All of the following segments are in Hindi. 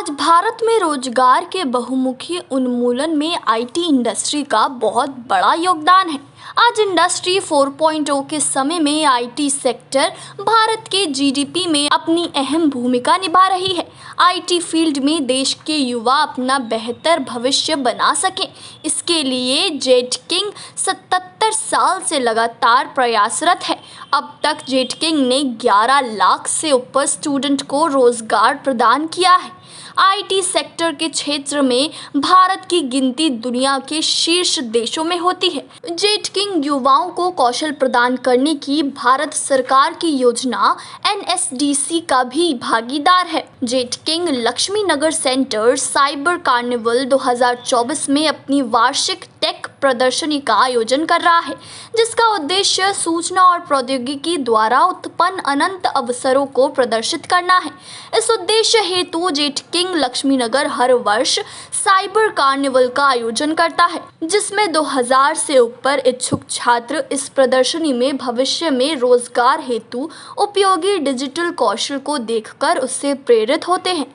आज भारत में रोजगार के बहुमुखी उन्मूलन में आईटी इंडस्ट्री का बहुत बड़ा योगदान है। आज इंडस्ट्री 4.0 के समय में आईटी सेक्टर भारत के जीडीपी में अपनी अहम भूमिका निभा रही है। आईटी फील्ड में देश के युवा अपना बेहतर भविष्य बना सकें, इसके लिए जेट किंग 77 साल से लगातार प्रयासरत है। अब तक जेट किंग ने 11 लाख से ऊपर स्टूडेंट को रोजगार प्रदान किया है। आईटी सेक्टर के क्षेत्र में भारत की गिनती दुनिया के शीर्ष देशों में होती है। जेट किंग युवाओं को कौशल प्रदान करने की भारत सरकार की योजना एनएसडीसी का भी भागीदार है। जेट किंग लक्ष्मी नगर सेंटर साइबर कार्निवल 2024 में अपनी वार्षिक टेक प्रदर्शनी का आयोजन कर रहा है, जिसका उद्देश्य सूचना और प्रौद्योगिकी द्वारा उत्पन्न अनंत अवसरों को प्रदर्शित करना है। इस उद्देश्य हेतु जेट किंग लक्ष्मी नगर हर वर्ष साइबर कार्निवल का आयोजन करता है, जिसमें 2000 से ऊपर इच्छुक छात्र इस प्रदर्शनी में भविष्य में रोजगार हेतु उपयोगी डिजिटल कौशल को देखकर उससे प्रेरित होते हैं।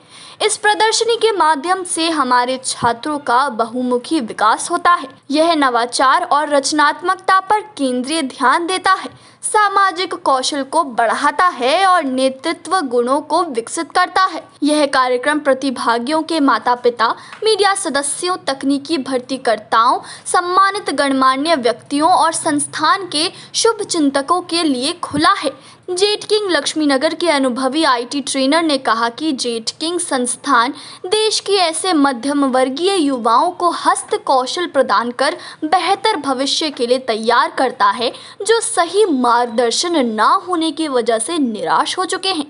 इस प्रदर्शनी के माध्यम से हमारे छात्रों का बहुमुखी विकास होता है। यह नवाचार और रचनात्मकता पर केंद्रीय ध्यान देता है, सामाजिक कौशल को बढ़ाता है और नेतृत्व गुणों को विकसित करता है। यह कार्यक्रम प्रतिभागियों के माता-पिता, मीडिया सदस्यों, तकनीकी भर्तीकर्ताओं, सम्मानित गणमान्य व्यक्तियों और संस्थान के शुभ चिंतकों के लिए खुला है। जेट किंग लक्ष्मीनगर के अनुभवी आईटी ट्रेनर ने कहा कि जेट किंग संस्थान देश के ऐसे मध्यम वर्गीय युवाओं को हस्त कौशल प्रदान कर बेहतर भविष्य के लिए तैयार करता है, जो सही मार्गदर्शन न होने की वजह से निराश हो चुके हैं।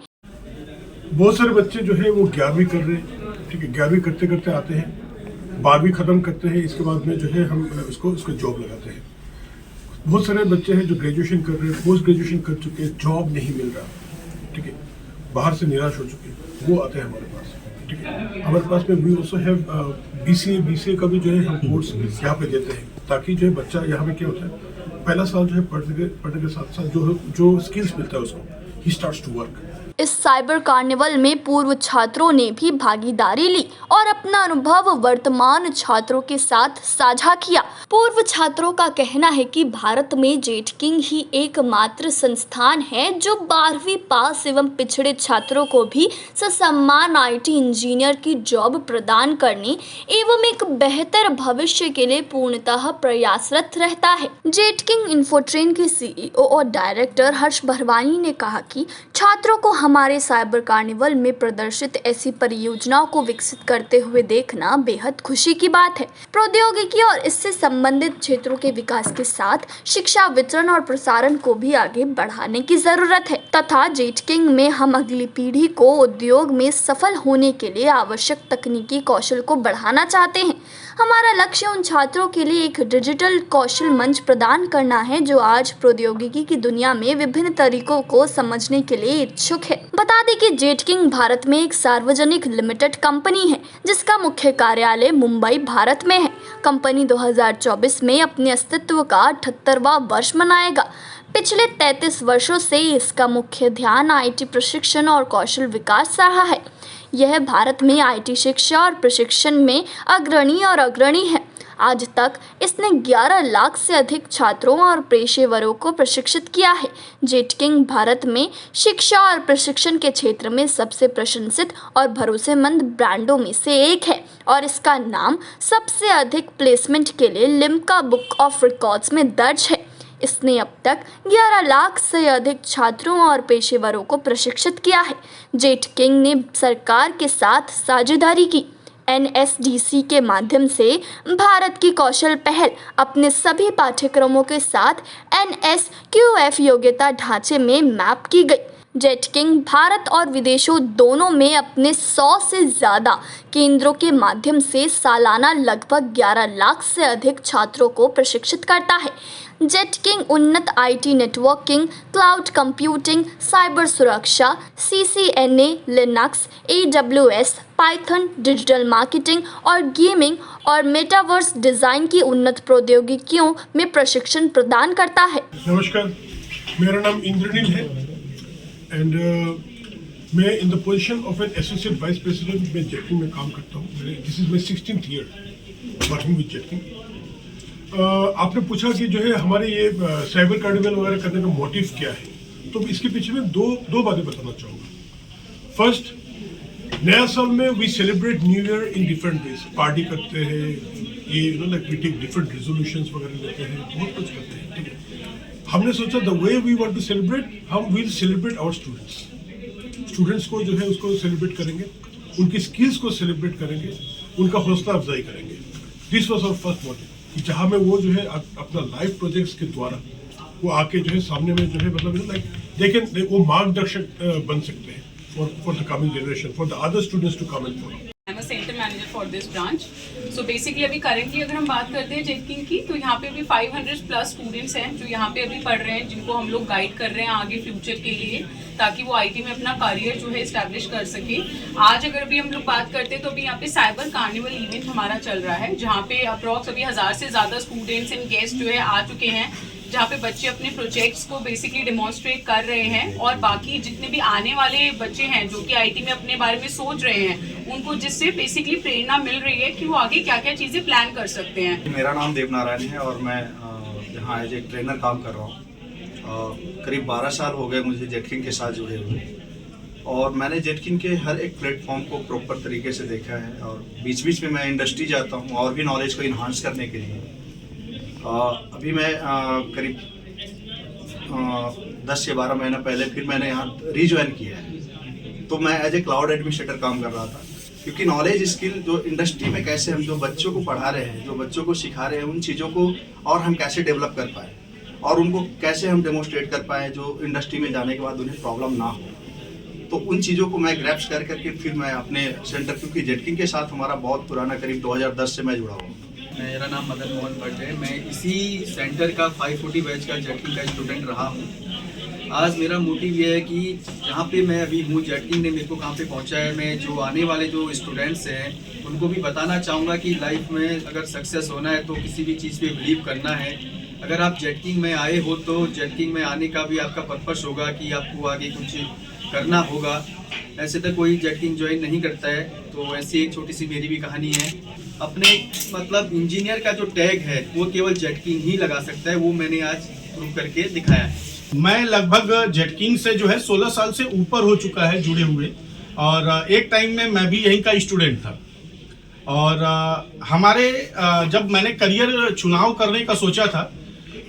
बहुत सारे बच्चे जो है वो 11वीं कर रहे हैं, ठीक है, 11वीं करते करते आते हैं, 12वीं खत्म करते हैं, इसके बाद में जो है हम उसको जॉब लगाते हैं। बहुत सारे बच्चे हैं जो ग्रेजुएशन कर रहे हैं, पोस्ट ग्रेजुएशन कर चुके हैं, जॉब नहीं मिल रहा, ठीक है, बाहर से निराश हो चुके हैं, वो आते हैं हमारे पास, ठीक है। हमारे पास में वी ऑल्सो हैव बीसीए का भी जो है हम कोर्स यहाँ पे देते हैं, ताकि जो है बच्चा यहाँ पे क्या होता है, पहला साल जो है पढ़ने के साथ साथ जो स्किल्स मिलता है उसको, ही स्टार्ट्स टू वर्क। इस साइबर कार्निवल में पूर्व छात्रों ने भी भागीदारी ली और अपना अनुभव वर्तमान छात्रों के साथ साझा किया। पूर्व छात्रों का कहना है कि भारत में जेट किंग ही एकमात्र संस्थान है जो 12वीं पास एवं पिछड़े छात्रों को भी ससम्मान आईटी इंजीनियर की जॉब प्रदान करने एवं एक बेहतर भविष्य के लिए पूर्णतः प्रयासरत रहता है। जेट किंग इन्फोट्रेन के सीईओ और डायरेक्टर हर्ष भरवानी ने कहा कि छात्रों को हमारे साइबर कार्निवल में प्रदर्शित ऐसी परियोजनाओं को विकसित करते हुए देखना बेहद खुशी की बात है। प्रौद्योगिकी और इससे संबंधित क्षेत्रों के विकास के साथ शिक्षा वितरण और प्रसारण को भी आगे बढ़ाने की जरूरत है तथा जेट किंग में हम अगली पीढ़ी को उद्योग में सफल होने के लिए आवश्यक तकनीकी कौशल को बढ़ाना चाहते हैं। हमारा लक्ष्य उन छात्रों के लिए एक डिजिटल कौशल मंच प्रदान करना है जो आज प्रौद्योगिकी की दुनिया में विभिन्न तरीकों को समझने के लिए इच्छुक है। बता दें कि जेट किंग भारत में एक सार्वजनिक लिमिटेड कंपनी है, जिसका मुख्य कार्यालय मुंबई, भारत में है। कंपनी 2024 में अपने अस्तित्व का 78वां वर्ष मनाएगा। पिछले 33 वर्षों से इसका मुख्य ध्यान आईटी प्रशिक्षण और कौशल विकास रहा है। यह भारत में आईटी शिक्षा और प्रशिक्षण में अग्रणी है। आज तक इसने 11 लाख से अधिक छात्रों और पेशेवरों को प्रशिक्षित किया है। जेट किंग भारत में शिक्षा और प्रशिक्षण के क्षेत्र में सबसे प्रशंसित और भरोसेमंद ब्रांडों में से एक है और इसका नाम सबसे अधिक प्लेसमेंट के लिए लिम्का बुक ऑफ रिकॉर्ड्स में दर्ज है। इसने अब तक 11 लाख से अधिक छात्रों और पेशेवरों को प्रशिक्षित किया है। जेट किंग ने सरकार के साथ साझेदारी की। एनएसडीसी के माध्यम से भारत की कौशल पहल अपने सभी पाठ्यक्रमों के साथ एनएसक्यूएफ योग्यता ढांचे में मैप की गई। जेट किंग भारत और विदेशों दोनों में अपने 100 से ज़्यादा केंद्रों के माध्यम से सालाना लगभग 11 लाख से अधिक छात्रों को प्रशिक्षित करता है। जेट किंग उन्नत IT networking, cloud computing, cyber सुरक्षा, CCNA, Linux, AWS, Python, digital marketing और गेमिंग और मेटावर्स डिज़ाइन की उन्नत प्रौद्योगिकियों में प्रशिक्षण प्रदान करता है। नमस्कार, मेरा नाम इंद्रनील है एंड मैं in the position of an associate vice president मैं जेटकिंग में काम करता हूँ। This is my 16th year working with Jetking. आपने पूछा कि जो है हमारे ये साइबर कार्निवल वगैरह करने का मोटिव क्या है, तो इसके पीछे में दो बातें बताना चाहूँगा। फर्स्ट, नया साल में we celebrate new year in different ways. Party करते हैं, ये like we take different resolutions वगैरह लेते हैं, बहुत कुछ करते हैं, ठीक है। हमने सोचा the way we want to celebrate, हम विल सेलिब्रेट आवर स्टूडेंट्स को जो है उसको सेलिब्रेट करेंगे, उनकी स्किल्स को सेलिब्रेट करेंगे, उनका हौसला अफजाई करेंगे। This was our first motive, जहाँ में वो जो है अपना लाइफ प्रोजेक्ट्स के द्वारा वो आके जो है सामने में जो है मतलब लाइक देखें, वो मार्गदर्शक बन सकते हैं for the coming generation, for the other students to come and follow. I'm a center manager for this branch. So basically अभी currently अगर हम बात करते हैं जेटकिंग की, तो यहाँ पे अभी 500+ स्टूडेंट्स हैं जो यहाँ पे अभी पढ़ रहे हैं, जिनको हम लोग गाइड कर रहे हैं आगे फ्यूचर के लिए, ताकि वो आईटी में अपना करियर जो है इस्टेब्लिश कर सके। आज अगर अभी हम लोग बात करते हैं तो अभी यहाँ पे साइबर कार्निवल इवेंट हमारा चल रहा है, जहाँ पे अप्रॉक्स अभी 1000 से ज़्यादा स्टूडेंट्स एंड गेस्ट जो है आ चुके हैं, जहाँ पे बच्चे अपने प्रोजेक्ट्स को बेसिकली डेमोन्स्ट्रेट कर रहे हैं, और बाकी जितने भी आने वाले बच्चे हैं जो कि आईटी में अपने बारे में सोच रहे हैं, उनको जिससे बेसिकली प्रेरणा मिल रही है कि वो आगे क्या क्या चीज़ें प्लान कर सकते हैं। मेरा नाम देवनारायण है और मैं यहाँ एज ए ट्रेनर काम कर रहा हूँ। करीब 12 साल हो गए मुझे जेटकिंग के साथ जुड़े हुए, और मैंने जेटकिंग के हर एक प्लेटफॉर्म को प्रॉपर तरीके से देखा है, और बीच बीच में मैं इंडस्ट्री जाता हूँ और भी नॉलेज को इन्हांस करने के लिए। अभी मैं करीब 10 से 12 महीना पहले फिर मैंने यहाँ रीज्वाइन किया है। तो मैं एज ए क्लाउड एडमिनिस्ट्रेटर काम कर रहा था, क्योंकि नॉलेज स्किल जो इंडस्ट्री में कैसे हम जो बच्चों को पढ़ा रहे हैं, जो बच्चों को सिखा रहे हैं, उन चीज़ों को और हम कैसे डेवलप कर पाए और उनको कैसे हम डेमोन्स्ट्रेट कर पाए जो इंडस्ट्री में जाने के बाद उन्हें प्रॉब्लम ना हो। तो उन चीज़ों को मैं ग्रैप्स कर करके फिर मैं अपने सेंटर, क्योंकि जेटकिंग के साथ हमारा बहुत पुराना करीब 2010 से मैं जुड़ा हूँ। मेरा नाम मदन मोहन भट्ट है। मैं इसी सेंटर का 540 बैच का जेटकिंग का स्टूडेंट रहा हूँ। आज मेरा मोटिव ये है कि जहाँ पे मैं अभी हूँ, जेटकिंग ने मेरे को कहाँ पे पहुँचा है, मैं जो आने वाले जो स्टूडेंट्स हैं उनको भी बताना चाहूँगा कि लाइफ में अगर सक्सेस होना है तो किसी भी चीज़ पे बिलीव करना है। अगर आप जेटकिंग में आए हो तो जेटकिंग में आने का भी आपका पर्पस होगा कि आपको आगे कुछ करना होगा। ऐसे तो कोई जेटकिंग ज्वाइन नहीं करता है, तो ऐसी एक छोटी सी मेरी भी कहानी है। अपने मतलब इंजीनियर का जो टैग है वो केवल जेटकिंग ही लगा सकता है, वो मैंने आज प्रूव करके दिखाया है। मैं लगभग जेटकिंग से जो है 16 साल से ऊपर हो चुका है जुड़े हुए, और एक टाइम में मैं भी यहीं का स्टूडेंट था। और हमारे जब मैंने करियर चुनाव करने का सोचा था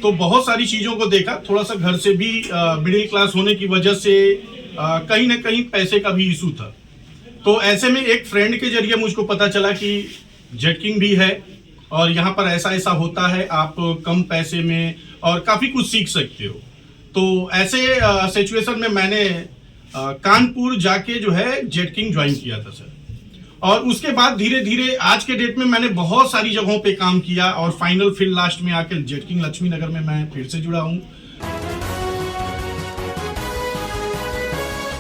तो बहुत सारी चीज़ों को देखा। थोड़ा सा घर से भी मिडिल क्लास होने की वजह से कहीं ना कहीं पैसे का भी इशू था। तो ऐसे में एक फ्रेंड के जरिए मुझको पता चला कि जेटकिंग भी है और यहाँ पर ऐसा ऐसा होता है, आप कम पैसे में और काफ़ी कुछ सीख सकते हो। तो ऐसे सिचुएशन में मैंने कानपुर जाके जो है जेटकिंग ज्वाइन किया था सर। और उसके बाद धीरे धीरे आज के डेट में मैंने बहुत सारी जगहों पे काम किया, और फाइनल फिर लास्ट में आकर जेटकिंग लक्ष्मी नगर में मैं फिर से जुड़ा हूँ।